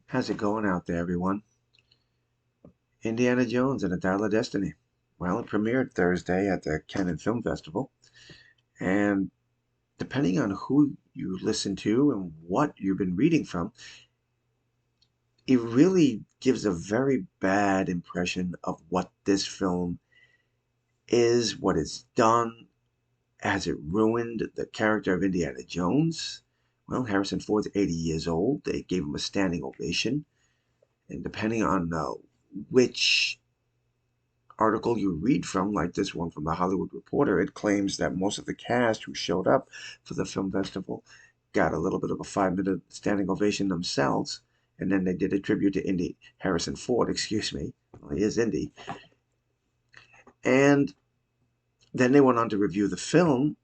How's it going out there, everyone? Indiana Jones and the Dial of Destiny. Well, it premiered Thursday at the Canon Film Festival, and depending on who you listen to and what you've been reading from, it really gives a very bad impression of what this film is, what it's done. Has it ruined the character of Indiana Jones? Well, Harrison Ford's 80 years old. They gave him a standing ovation, and depending on which article you read from, like this one from the Hollywood Reporter, it claims that most of the cast who showed up for the film festival got a little bit of a 5 minute standing ovation themselves, and then they did a tribute to Indy Harrison Ford, excuse me. Well, he is Indy. And then they went on to review the film,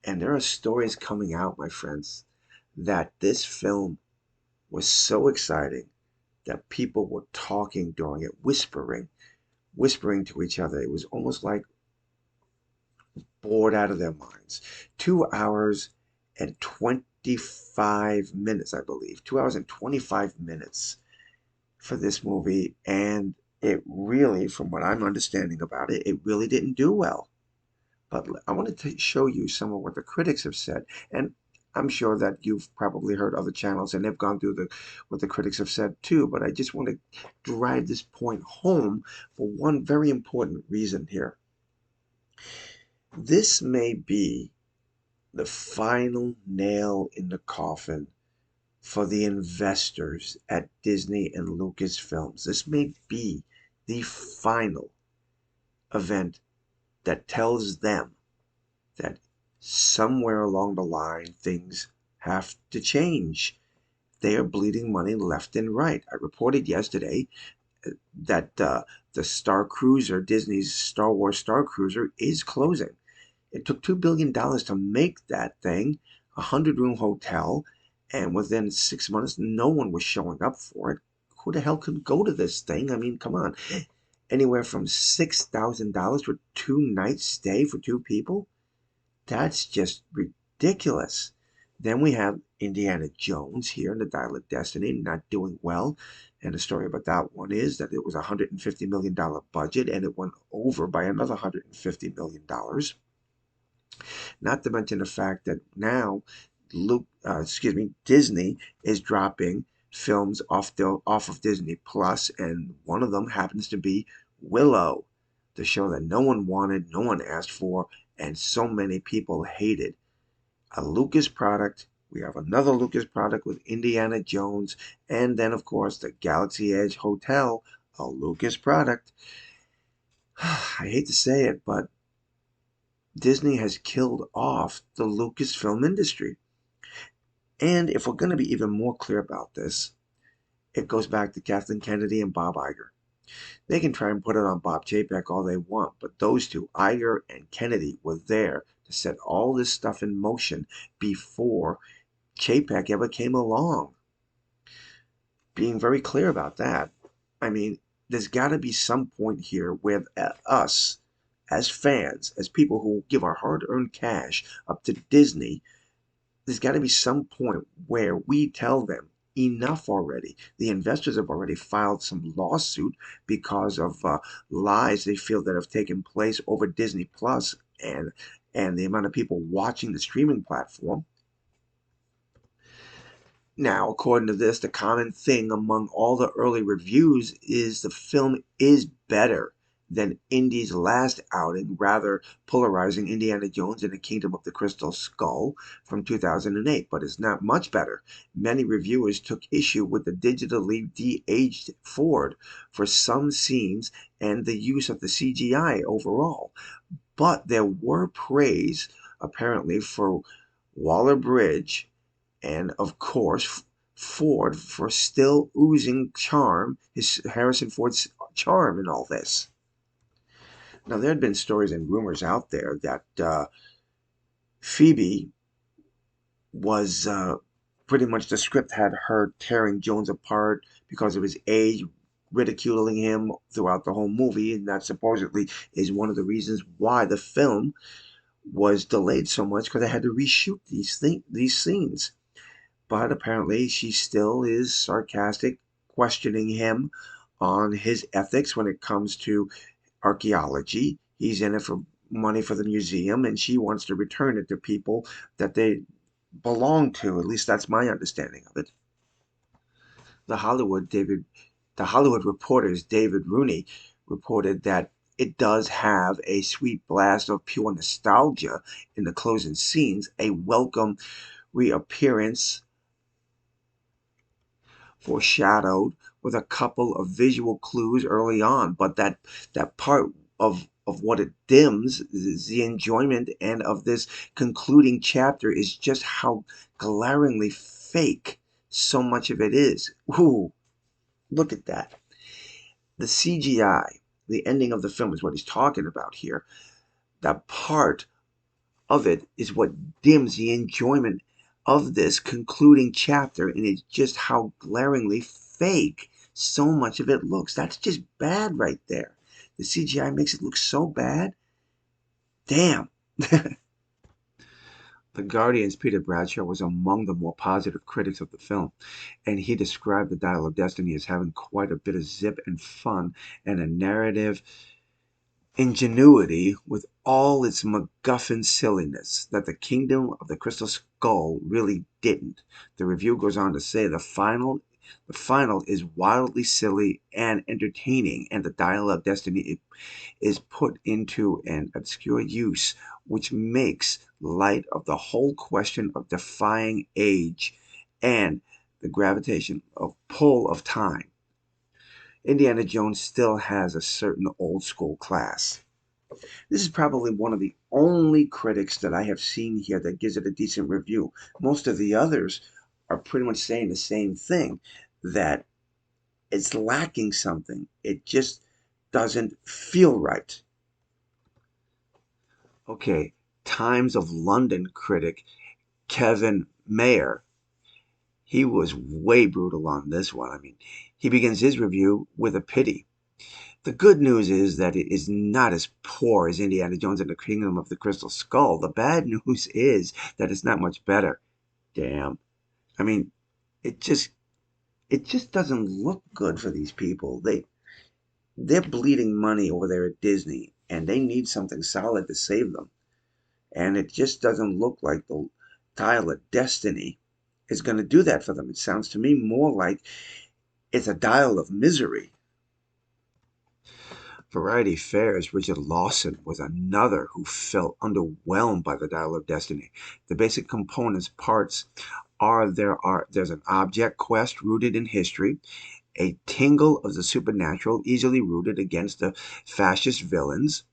and there are stories coming out, my friends, that this film was so exciting that people were talking during it, whispering to each other. It was almost like bored out of their minds. 2 hours and 25 minutes, I believe. 2 hours and 25 minutes for this movie. And it really, from what I'm understanding about it, it really didn't do well. But I wanted to show you some of what the critics have said. And I'm sure that you've probably heard other channels and they've gone through what the critics have said too. But I just want to drive this point home for one very important reason here. This may be the final nail in the coffin for the investors at Disney and Lucasfilms. This may be the final event that tells them that somewhere along the line things have to change. They are bleeding money left and right. I reported yesterday that the Star Cruiser, Disney's Star Wars Star Cruiser, is closing. It took $2 billion to make that thing, a 100-room hotel, and within 6 months, no one was showing up for it. Who the hell could go to this thing? I mean, come on. Anywhere from $6,000 for 2 nights stay for two people? That's just ridiculous. Then we have Indiana Jones here in the Dial of Destiny, not doing well. And the story about that one is that it was a $150 million budget and it went over by another $150 million. Not to mention the fact that now Disney is dropping films off of Disney Plus, and one of them happens to be Willow, the show that no one wanted, no one asked for, and so many people hated. A Lucas product. We have another Lucas product with Indiana Jones, and then of course the Galaxy Edge Hotel, a Lucas product. I hate to say it, but Disney has killed off the Lucasfilm industry. And if we're going to be even more clear about this, it goes back to Kathleen Kennedy and Bob Iger. They can try and put it on Bob Chapek all they want, but those two, Iger and Kennedy, were there to set all this stuff in motion before Chapek ever came along. Being very clear about that, I mean, there's got to be some point here where us, as fans, as people who give our hard-earned cash up to Disney, there's got to be some point where we tell them enough already. The investors have already filed some lawsuit because of lies they feel that have taken place over Disney Plus and the amount of people watching the streaming platform. Now, according to this, the common thing among all the early reviews is the film is better than Indy's last outing, rather polarizing Indiana Jones and the Kingdom of the Crystal Skull from 2008, but it's not much better. Many reviewers took issue with the digitally de-aged Ford for some scenes and the use of the CGI overall. But there were praise, apparently, for Waller-Bridge and, of course, Ford for still oozing charm, his Harrison Ford's charm in all this. Now, there had been stories and rumors out there that Phoebe was pretty much the script had her tearing Jones apart because of his age, ridiculing him throughout the whole movie, and that supposedly is one of the reasons why the film was delayed so much because they had to reshoot these scenes. but apparently she still is sarcastic, questioning him on his ethics when it comes to archaeology. He's in it for money for the museum, and she wants to return it to people that they belong to. At least that's my understanding of it. The Hollywood David, the Hollywood Reporter's David Rooney reported that it does have a sweet blast of pure nostalgia in the closing scenes, a welcome reappearance foreshadowed with a couple of visual clues early on, but that part of what it dims is the enjoyment, and of this concluding chapter is just how glaringly fake so much of it is. Ooh, look at that. The CGI, the ending of the film is what he's talking about here. That part of it is what dims the enjoyment of this concluding chapter, and it's just how glaringly fake so much of it looks. That's just bad right there. The CGI makes it look so bad. Damn. The Guardian's Peter Bradshaw was among the more positive critics of the film, and he described The Dial of Destiny as having quite a bit of zip and fun and a narrative ingenuity with all its MacGuffin silliness that the Kingdom of the Crystal Skull really didn't. The review goes on to say the final is wildly silly and entertaining, and the Dial of Destiny is put into an obscure use, which makes light of the whole question of defying age and the gravitation of pull of time. Indiana Jones still has a certain old school class. This is probably one of the only critics that I have seen here that gives it a decent review. Most of the others are pretty much saying the same thing, that it's lacking something. It just doesn't feel right. Okay, Times of London critic Kevin Mayer, he was way brutal on this one. I mean, he begins his review with a pity. The good news is that it is not as poor as Indiana Jones and the Kingdom of the Crystal Skull. The bad news is that it's not much better. Damn. I mean, it just it just doesn't look good for these people. They're bleeding money over there at Disney, and they need something solid to save them. And it just doesn't look like the Dial of Destiny is going to do that for them. It sounds to me more like it's a dial of misery. Variety Fair's Richard Lawson was another who felt underwhelmed by the Dial of Destiny. The basic components parts there's an object quest rooted in history, a tingle of the supernatural easily rooted against the fascist villains,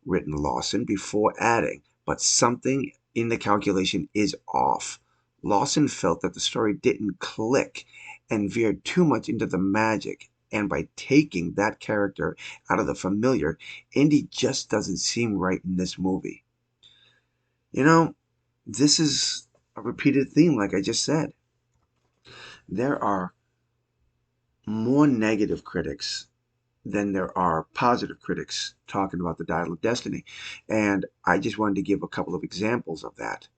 written Lawson before adding, but something in the calculation is off. Lawson felt that the story didn't click and veered too much into the magic, and by taking that character out of the familiar, Indy just doesn't seem right in this movie. You know, this is a repeated theme, like I just said. There are more negative critics than there are positive critics talking about the Dial of Destiny. And I just wanted to give a couple of examples of that.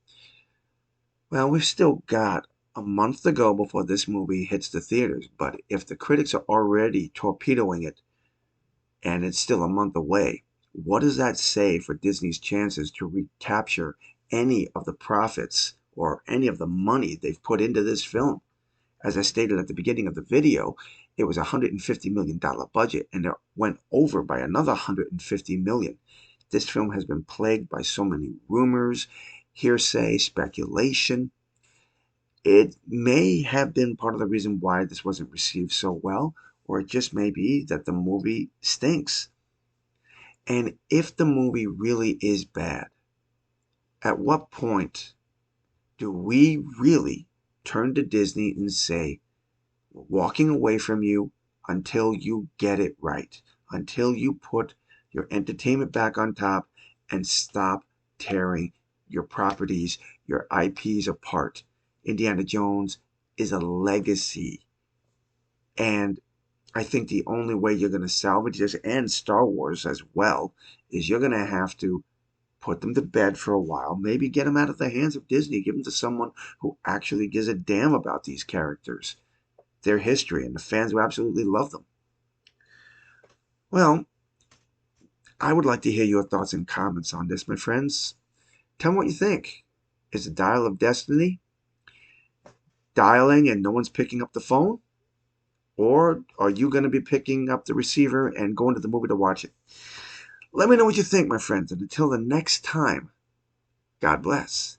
Well, we've still got a month to go before this movie hits the theaters, but if the critics are already torpedoing it and it's still a month away, what does that say for Disney's chances to recapture any of the profits or any of the money they've put into this film? As I stated at the beginning of the video, it was a $150 million budget, and it went over by another $150 million. This film has been plagued by so many rumors, hearsay, speculation. It may have been part of the reason why this wasn't received so well, or it just may be that the movie stinks. And if the movie really is bad, at what point do we really turn to Disney and say, we're walking away from you until you get it right, until you put your entertainment back on top and stop tearing your properties, your IPs apart? Indiana Jones is a legacy. And I think the only way you're going to salvage this, and Star Wars as well, is you're going to have to put them to bed for a while, maybe get them out of the hands of Disney, give them to someone who actually gives a damn about these characters, their history, and the fans who absolutely love them. Well, I would like to hear your thoughts and comments on this, my friends. Tell me what you think. Is the Dial of Destiny dialing and no one's picking up the phone? Or are you going to be picking up the receiver and going to the movie to watch it? Let me know what you think, my friends. And until the next time, God bless.